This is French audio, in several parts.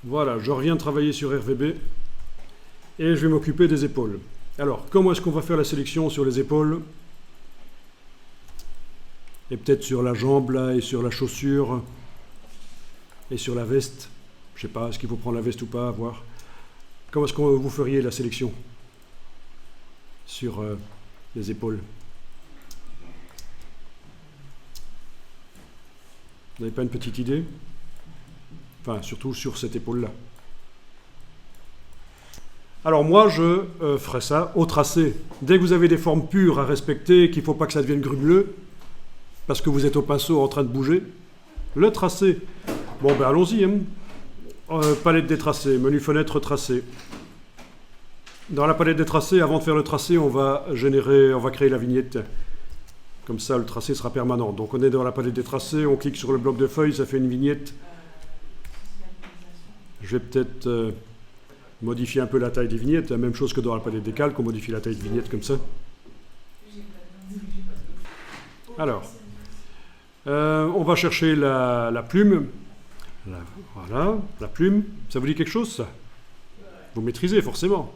Voilà, je reviens de travailler sur RVB et je vais m'occuper des épaules. Alors, comment est-ce qu'on va faire la sélection sur les épaules? Et peut-être sur la jambe là, et sur la chaussure, et sur la veste. Je sais pas, est-ce qu'il faut prendre la veste ou pas, à voir. Comment est-ce que vous feriez la sélection sur les épaules? Vous n'avez pas une petite idée? Enfin, surtout sur cette épaule-là. Alors moi, je ferai ça au tracé. Dès que vous avez des formes pures à respecter, qu'il ne faut pas que ça devienne grumeleux, parce que vous êtes au pinceau en train de bouger, le tracé. Bon, ben allons-y. Hein. Palette des tracés, menu fenêtre tracé. Dans la palette des tracés, avant de faire le tracé, on va créer la vignette. Comme ça, le tracé sera permanent. Donc on est dans la palette des tracés, on clique sur le bloc de feuilles, ça fait une vignette. Je vais peut-être modifier un peu la taille des vignettes. La même chose que dans la palette des calques, on modifie la taille de vignette comme ça. Alors, on va chercher la plume. Voilà, la plume. Ça vous dit quelque chose, ça? Vous maîtrisez, forcément.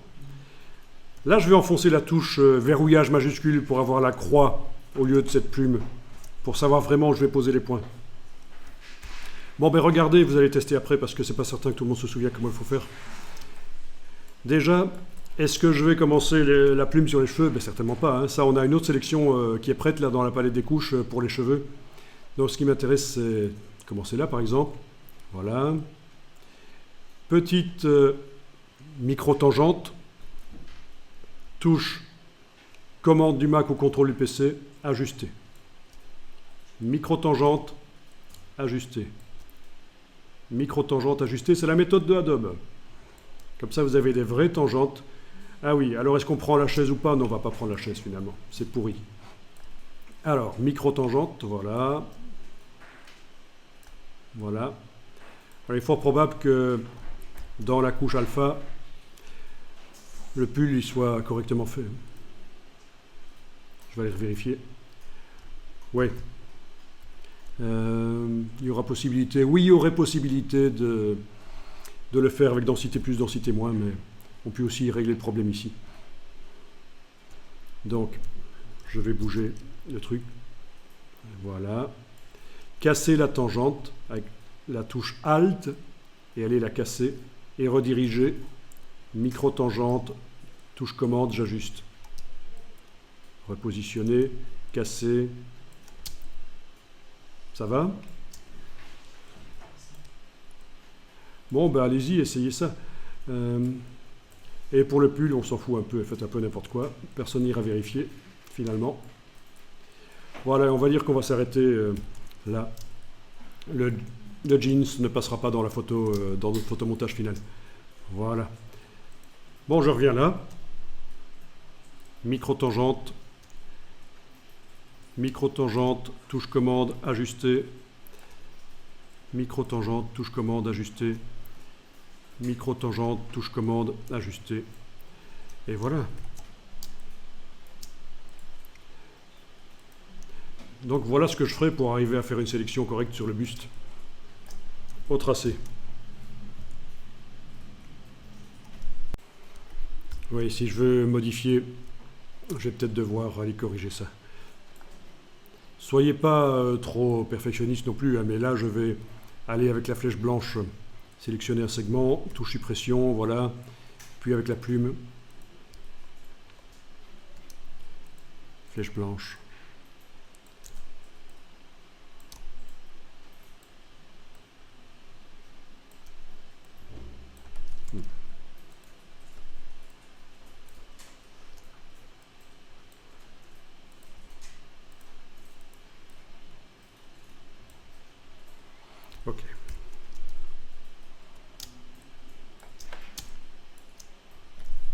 Là, je vais enfoncer la touche verrouillage majuscule pour avoir la croix au lieu de cette plume, pour savoir vraiment où je vais poser les points. Bon, ben regardez, vous allez tester après, parce que c'est pas certain que tout le monde se souvienne comment il faut faire. Déjà, est-ce que je vais commencer la plume sur les cheveux? Ben certainement pas. Hein. Ça, on a une autre sélection qui est prête là dans la palette des couches pour les cheveux. Donc ce qui m'intéresse, c'est commencer là, par exemple. Voilà. Petite micro-tangente. Touche commande du Mac ou contrôle du PC, ajuster. Micro-tangente, ajuster. Micro-tangente, ajuster, c'est la méthode de Adobe. Comme ça, vous avez des vraies tangentes. Ah oui, alors est-ce qu'on prend la chaise ou pas? Non, on ne va pas prendre la chaise finalement, c'est pourri. Alors, micro-tangente, voilà. Voilà. Alors, il est fort probable que dans la couche alpha, le pull il soit correctement fait. Je vais aller vérifier. Oui. Il y aura possibilité. Oui, il y aurait possibilité de le faire avec densité plus, densité moins, mais on peut aussi régler le problème ici. Donc, je vais bouger le truc. Voilà. Casser la tangente avec la touche Alt et aller la casser et rediriger. Micro-tangente, touche commande, j'ajuste. Repositionner, casser. Ça va? Bon, ben allez-y, essayez ça. Et pour le pull, on s'en fout un peu, faites un peu n'importe quoi. Personne n'ira vérifier, finalement. Voilà, on va dire qu'on va s'arrêter là. Le jeans ne passera pas dans la photo, dans notre photomontage final. Voilà. Bon, je reviens là. Micro-tangente. Micro-tangente, touche commande, ajuster. Micro-tangente, touche commande, ajuster. Micro-tangente, touche commande, ajuster. Et voilà. Donc voilà ce que je ferai pour arriver à faire une sélection correcte sur le buste. Au tracé. Oui, si je veux modifier, je vais peut-être devoir aller corriger ça. Soyez pas trop perfectionniste non plus, hein, mais là je vais aller avec la flèche blanche, sélectionner un segment, touche suppression, voilà, puis avec la plume, flèche blanche. Ok.